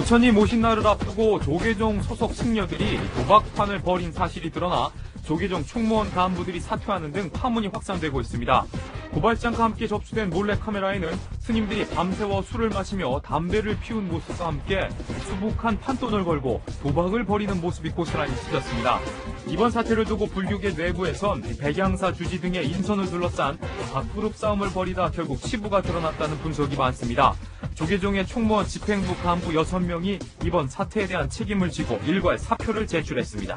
부처님 오신 날을 앞두고 조계종 소속 승려들이 도박판을 벌인 사실이 드러나 조계종 총무원 간부들이 사퇴하는 등 파문이 확산되고 있습니다. 고발장과 함께 접수된 몰래카메라에는 스님들이 밤새워 술을 마시며 담배를 피운 모습과 함께 수북한 판돈을 걸고 도박을 벌이는 모습이 고스란히 찢었습니다. 이번 사태를 두고 불교계 내부에선 백양사 주지 등의 인선을 둘러싼 밥그룹 싸움을 벌이다 결국 치부가 드러났다는 분석이 많습니다. 조계종의 총무원 집행부 간부 6명이 이번 사태에 대한 책임을 지고 일괄 사표를 제출했습니다.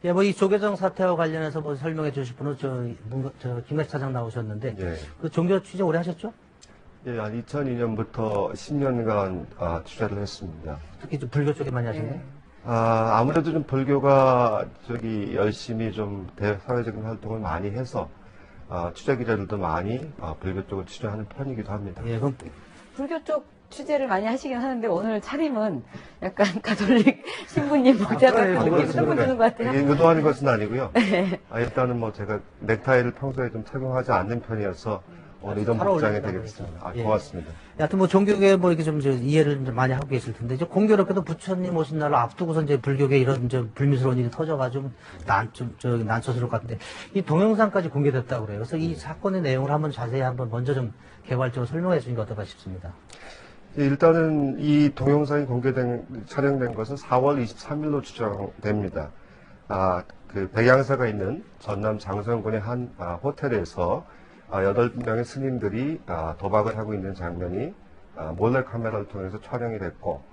예, 이 조계종 사태와 관련해서 설명해 주실 분은 김가시 차장 나오셨는데, 예. 그 종교 취재 오래 하셨죠? 예, 한 2002년부터 10년간 취재를 했습니다. 특히 좀 불교 쪽에 많이 하셨나요? 아무래도 좀 불교가 열심히 좀 대사회적인 활동을 많이 해서 취재 기자들도 많이 불교 쪽을 취재하는 편이기도 합니다. 예, 그럼 불교 쪽 취재를 많이 하시긴 하는데 오늘 차림은 약간 가톨릭 신부님 모자 같은 느낌이 조금 드는 것 같아요. 이게 의도하는 것은 아니고요. 일단은 제가 넥타이를 평소에 좀 착용하지 않는 편이어서 오늘 이런 복장이 되겠습니다. 예. 고맙습니다. 여하튼 종교계 이렇게 좀 이해를 좀 많이 하고 계실 텐데, 공교롭게도 부처님 오신 날을 앞두고서 이제 불교계 이런 불미스러운 일이 터져가지고 난처스러울 것 같은데, 이 동영상까지 공개됐다고 그래요. 그래서 이 사건의 내용을 한번 자세히 먼저 좀 개괄적으로 설명해 주는 게 어떨까 싶습니다. 일단은 이 동영상이 촬영된 것은 4월 23일로 추정됩니다. 그 백양사가 있는 전남 장성군의 한 호텔에서 8명의 스님들이 도박을 하고 있는 장면이 몰래카메라를 통해서 촬영이 됐고,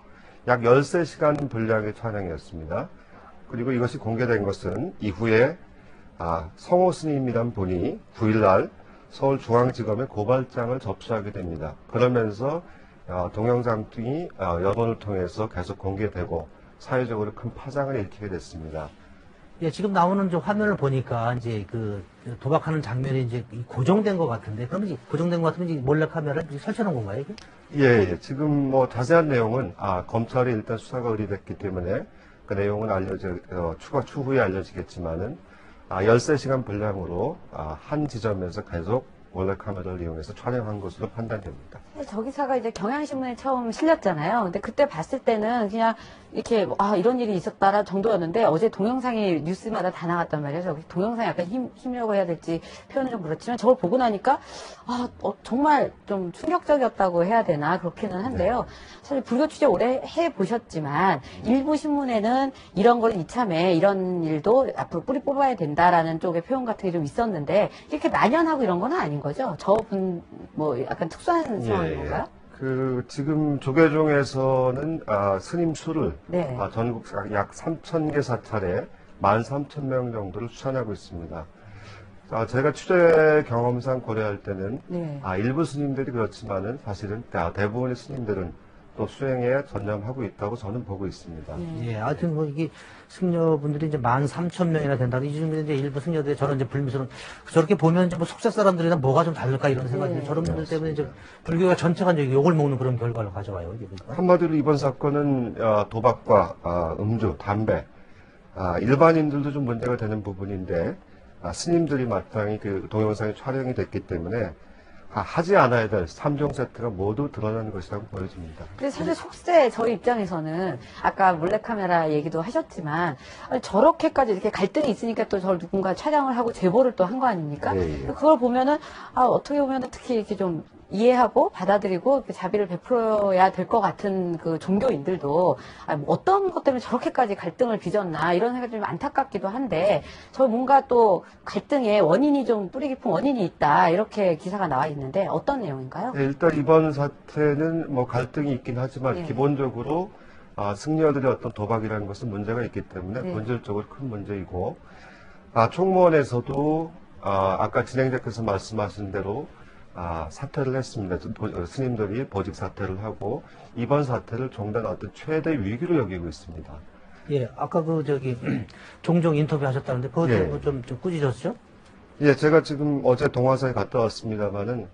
약 13시간 분량의 촬영이었습니다. 그리고 이것이 공개된 것은 이후에 성호 스님이란 분이 9일날 서울중앙지검에 고발장을 접수하게 됩니다. 그러면서 동영상이 여론을 통해서 계속 공개되고 사회적으로 큰 파장을 일으키게 됐습니다. 예, 지금 나오는 화면을 보니까 이제 도박하는 장면이 이제 고정된 것 같은데, 그러면 이제 고정된 것 같으면 이제 몰래카메라를 설치해놓은 건가요, 이게? 예. 지금 자세한 내용은 검찰이 일단 수사가 의뢰됐기 때문에 그 내용은 추후에 알려지겠지만은 13시간 분량으로 한 지점에서 계속 몰래카메라를 이용해서 촬영한 것으로 판단됩니다. 저 기사가 이제 경향신문에 처음 실렸잖아요. 근데 그때 봤을 때는 그냥 이렇게 이런 일이 있었다라 정도였는데, 어제 동영상이 뉴스마다 다 나갔단 말이에요. 동영상이 약간 힘이라고 해야 될지 표현은 좀 그렇지만, 저걸 보고 나니까 정말 좀 충격적이었다고 해야 되나 그렇기는 한데요. 사실 불교 취재 오래 해보셨지만 일부 신문에는 이런 걸 이참에 이런 일도 앞으로 뿌리 뽑아야 된다라는 쪽의 표현 같은 게 좀 있었는데, 이렇게 만연하고 이런 건 아닌 거죠? 저분 약간 특수한 상황인 건가요? 지금 조계종에서는 스님 수를 네. 전국 약 3,000개 사찰에 13,000명 정도를 추천하고 있습니다. 제가 취재 경험상 고려할 때는 네. 일부 스님들이 그렇지만은 사실은 대부분의 스님들은 또 수행에 전념하고 있다고 저는 보고 있습니다. 예, 하여튼 이게 승려분들이 이제 13,000명이나 된다. 이 중에 이제 일부 승려들이 저런 불미스러운, 저렇게 보면 이제 속세 사람들이랑 뭐가 좀 다를까 이런 생각이 들어요. 저런 분들 때문에 이제 불교가 전체가 이제 욕을 먹는 그런 결과를 가져와요. 이게. 한마디로 이번 사건은 도박과 음주, 담배, 일반인들도 좀 문제가 되는 부분인데, 스님들이 마땅히 그 동영상이 촬영이 됐기 때문에 하지 않아야 될 3종 세트가 모두 드러나는 것이라고 보여집니다. 근데 사실 속세 저희 입장에서는 아까 몰래카메라 얘기도 하셨지만, 저렇게까지 이렇게 갈등이 있으니까 또 저를 누군가 촬영을 하고 제보를 또 한 거 아닙니까? 예. 그걸 보면은 어떻게 보면은 특히 이렇게 좀 이해하고 받아들이고 이렇게 자비를 베풀어야 될 것 같은 그 종교인들도 어떤 것 때문에 저렇게까지 갈등을 빚었나 이런 생각이 좀 안타깝기도 한데, 저 뭔가 또 갈등의 원인이 좀 뿌리 깊은 원인이 있다 이렇게 기사가 나와 있는데 어떤 내용인가요? 네, 일단 이번 사태는 갈등이 있긴 하지만 예. 기본적으로 승려들의 어떤 도박이라는 것은 문제가 있기 때문에 네. 본질적으로 큰 문제이고, 총무원에서도 아까 진행자께서 말씀하신 대로 사퇴를 했습니다. 스님들이 보직 사퇴를 하고 이번 사태를 종단 어떤 최대 위기로 여기고 있습니다. 예, 아까 종종 인터뷰 하셨다는데, 그것 때문에 좀 꾸짖었죠? 예, 제가 지금 어제 동화사에 갔다 왔습니다만은,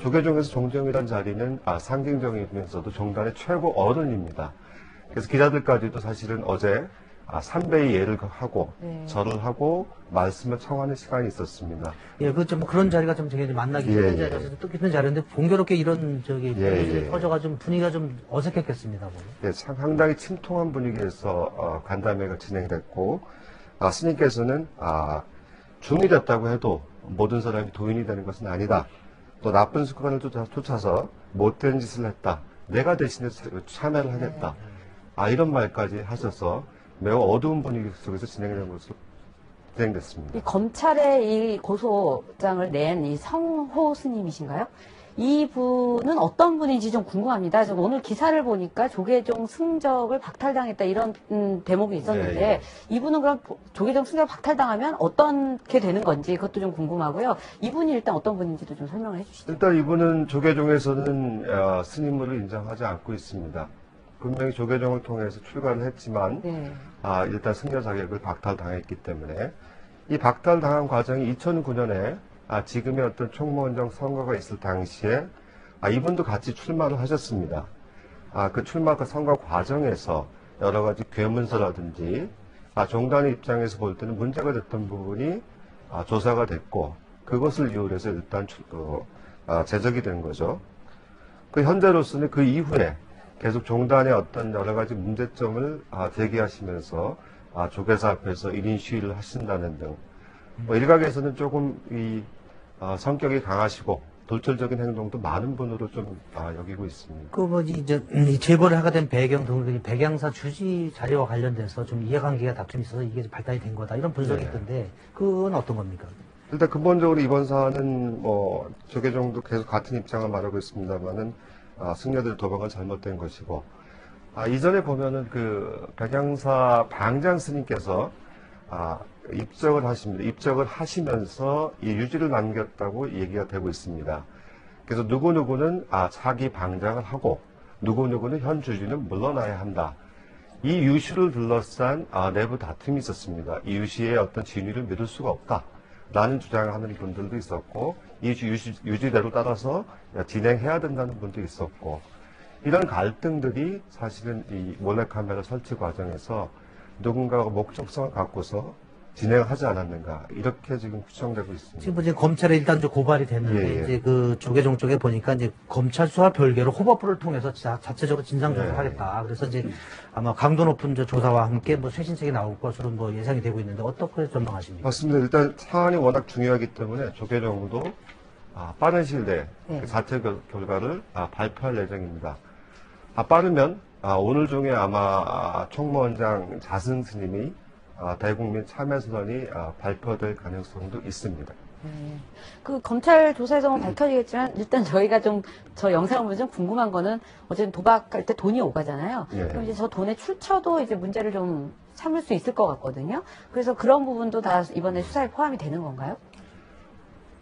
조계종에서 종정이란 자리는 상징적이면서도 종단의 최고 어른입니다. 그래서 기자들까지도 사실은 어제 삼배의 예를 하고 네. 절을 하고 말씀을 청하는 시간이 있었습니다. 예, 좀 그런 자리가 좀 되게 만나기 예, 힘든 예. 자리라서 뜻깊은 자리인데 공교롭게 이런 예. 터져가 좀 분위기가 좀 어색했겠습니다. 뭐. 예, 상당히 침통한 분위기에서 간담회가 진행됐고 스님께서는 중이 됐다고 해도 모든 사람이 도인이 되는 것은 아니다. 또 나쁜 습관을 쫓아서 못된 짓을 했다. 내가 대신에 참여를 하겠다. 이런 말까지 하셔서 매우 어두운 분위기 속에서 진행된 것으로 진행됐습니다. 이 검찰의 이 고소장을 낸 이 성호 스님이신가요? 이 분은 어떤 분인지 좀 궁금합니다. 저 오늘 기사를 보니까 조계종 승적을 박탈당했다 이런 대목이 있었는데 예, 예. 이분은 그럼 조계종 승적 박탈당하면 어떻게 되는 건지 그것도 좀 궁금하고요. 이분이 일단 어떤 분인지도 좀 설명을 해주시죠. 일단 이분은 조계종에서는 스님으로 인정하지 않고 있습니다. 분명히 조계종을 통해서 출가를 했지만 네. 일단 승려 자격을 박탈당했기 때문에 이 박탈당한 과정이 2009년에 지금의 어떤 총무원장 선거가 있을 당시에 이분도 같이 출마를 하셨습니다. 그 출마 그 선거 과정에서 여러 가지 괴문서라든지 종단의 입장에서 볼 때는 문제가 됐던 부분이 조사가 됐고 그것을 이유로 해서 일단 제적이 된 거죠. 그 현재로서는 그 이후에 계속 종단의 어떤 여러 가지 문제점을 제기하시면서 조계사 앞에서 1인 시위를 하신다는 등 일각에서는 조금 성격이 강하시고 돌철적인 행동도 많은 분으로 좀 여기고 있습니다. 이 제보를 하게 된 배경 등을 백양사 주지 자료와 관련돼서 좀 이해관계가 다툼이 있어서 이게 발단이 된 거다 이런 분석이 네. 있던데 그건 어떤 겁니까? 일단 근본적으로 이번 사안은 조계종도 계속 같은 입장을 말하고 있습니다만은 승려들의 도박은 잘못된 것이고 이전에 보면은 그 백양사 방장 스님께서 입적을 하십니다. 입적을 하시면서 이 유지를 남겼다고 얘기가 되고 있습니다. 그래서 누구누구는 차기 방장을 하고 누구누구는 현 주지는 물러나야 한다. 이 유시를 둘러싼 내부 다툼이 있었습니다. 이 유시의 어떤 진위를 믿을 수가 없다. 라는 주장을 하는 분들도 있었고 이 유지대로 따라서 진행해야 된다는 분도 있었고 이런 갈등들이 사실은 이 몰래카메라 설치 과정에서 누군가가 목적성을 갖고서 진행하지 않았는가 이렇게 지금 추정되고 있습니다. 지금 이제 검찰에 일단 좀 고발이 됐는데 예. 이제 그 조계종 쪽에 보니까 이제 검찰 수사 별개로 호법부를 통해서 자체적으로 진상 조사하겠다. 그래서 이제 아마 강도 높은 조사와 함께 최신책이 나올 것으로 예상이 되고 있는데 어떻게 전망하십니까? 맞습니다. 일단 사안이 워낙 중요하기 때문에 조계종도 빠른 시일 내에 네. 그 자체 결과를 발표할 예정입니다. 빠르면 오늘 중에 아마 총무원장 자승 스님이 대국민 참여선언이 발표될 가능성도 있습니다. 그 검찰 조사에서 밝혀지겠지만 일단 저희가 저 영상을 보면 좀 궁금한 거는 어쨌든 도박할 때 돈이 오가잖아요. 예. 그럼 이제 저 돈의 출처도 이제 문제를 좀 삼을 수 있을 것 같거든요. 그래서 그런 부분도 다 이번에 수사에 포함이 되는 건가요?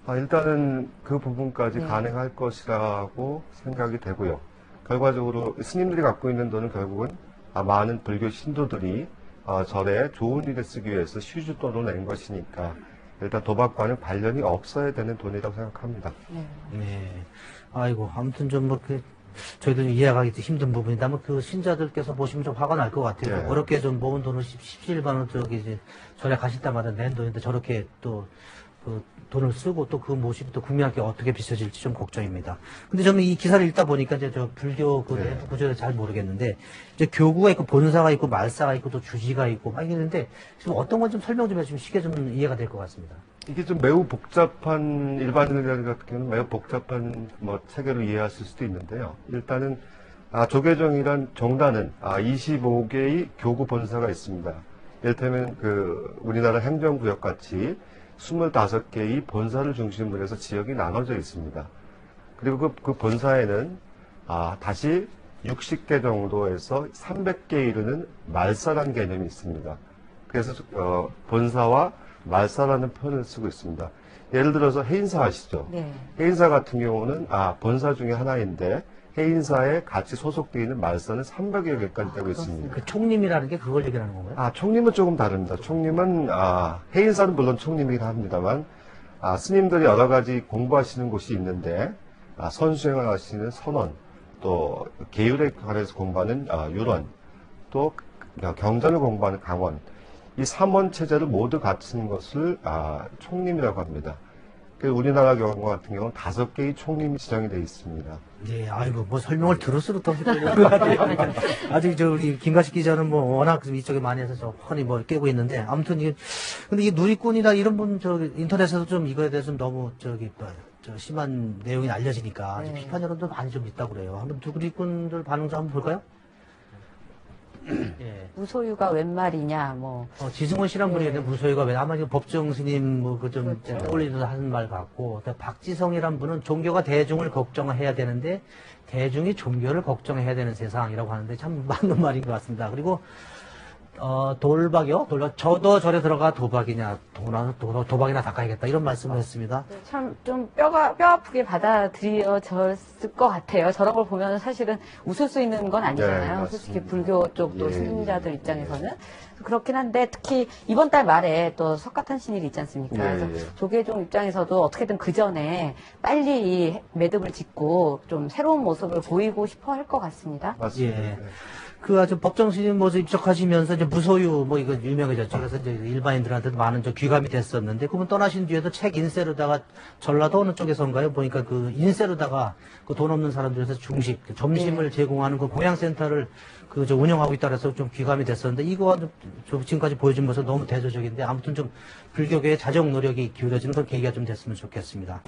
일단은 그 부분까지 네. 가능할 것이라고 생각이 되고요. 결과적으로 스님들이 갖고 있는 돈은 결국은 많은 불교 신도들이 절에 좋은 일에 쓰기 위해서 시주돈을 낸 것이니까 일단 도박과는 관련이 없어야 되는 돈이라고 생각합니다. 네. 아이고, 아무튼 저희도 이해하기 힘든 부분이다만 그 신자들께서 보시면 좀 화가 날 것 같아요. 네. 그렇게 좀 모은 돈을 십시일반을 이제 절에 가실 때마다 낸 돈인데 저렇게 또 그 돈을 쓰고 또 그 모습이 또 국민에게 어떻게 비춰질지 좀 걱정입니다. 근데 저는 이 기사를 읽다 보니까 이제 저 불교 그 내부 구조를 잘 모르겠는데 이제 교구가 있고 본사가 있고 말사가 있고 또 주지가 있고 막 이러는데 지금 어떤 건 좀 설명 좀 해주시면 쉽게 좀 이해가 될 것 같습니다. 이게 좀 매우 복잡한 일반인들 같은 경우는 매우 복잡한 체계로 이해하실 수도 있는데요. 일단은 조계종이란 종단은 25개의 교구 본사가 있습니다. 이를테면 그 우리나라 행정구역 같이 25개의 본사를 중심으로 해서 지역이 나눠져 있습니다. 그리고 그 본사에는 다시 60개 정도에서 300개에 이르는 말사라는 개념이 있습니다. 그래서 본사와 말사라는 표현을 쓰고 있습니다. 예를 들어서 해인사 아시죠? 네. 해인사 같은 경우는 본사 중에 하나인데 해인사에 같이 소속되어 있는 말사는 300여 개까지 되고 있습니다. 그 총림이라는 게 그걸 얘기하는 건가요? 총림은 조금 다릅니다. 총림은 해인사는 물론 총림이긴 합니다만 스님들이 여러 가지 공부하시는 곳이 있는데 선수행을 하시는 선원, 또 계율에 관해서 공부하는 유론, 또 경전을 공부하는 강원, 이 3원 체제를 모두 갖춘 것을 총림이라고 합니다. 우리나라 경우 같은 경우는 5개의 총림이 지정이 되어 있습니다. 예, 아이고, 뭐 설명을 들을수록 더 헷갈리는 것 같아요. 아직 우리 김가식 기자는 뭐 워낙 이쪽에 많이 해서 저 훤히 뭐 깨고 있는데, 아무튼 근데 이 누리꾼이나 이런 분, 인터넷에서 좀 이거에 대해서 좀 너무 심한 내용이 알려지니까 좀 비판 여론도 많이 좀 있다고 그래요. 한번 누리꾼들 반응 좀 한번 볼까요? 예. 무소유가 웬 말이냐, 뭐. 지승원 씨란 분이 있는데 무소유가 왜 아마 법정 스님 떠올리면서 하는 말 같고, 박지성이란 분은 종교가 대중을 걱정해야 되는데 대중이 종교를 걱정해야 되는 세상이라고 하는데 참 맞는 말인 것 같습니다. 그리고 돌박이요? 저도 절에 들어가 도박이냐, 도박이나 닦아야겠다 이런 말씀을 했습니다. 참 좀 뼈 아프게 받아들여졌을 것 같아요. 저런 걸 보면 사실은 웃을 수 있는 건 아니잖아요. 네, 솔직히 불교 쪽도 예, 신자들 입장에서는. 그렇긴 한데 특히 이번 달 말에 또 석가탄신일이 있지 않습니까? 예, 그래서 예. 조계종 입장에서도 어떻게든 그 전에 빨리 이 매듭을 짓고 좀 새로운 모습을 보이고 싶어 할 것 같습니다. 맞습니다. 예. 아주 법정 스님 모습 입적하시면서 이제 무소유 이거 유명해졌죠. 그래서 이제 일반인들한테도 많은 귀감이 됐었는데 그분 떠나신 뒤에도 책 인쇄로다가 전라도 어느 쪽에서인가요? 보니까 그 인쇄로다가 그 돈 없는 사람들에서 점심을 제공하는 그 공양센터를 운영하고 있다 그래서 좀 귀감이 됐었는데 이거와 좀 지금까지 보여준 모습 너무 대조적인데 아무튼 좀 불교계의 자정 노력이 기울어지는 그런 계기가 좀 됐으면 좋겠습니다.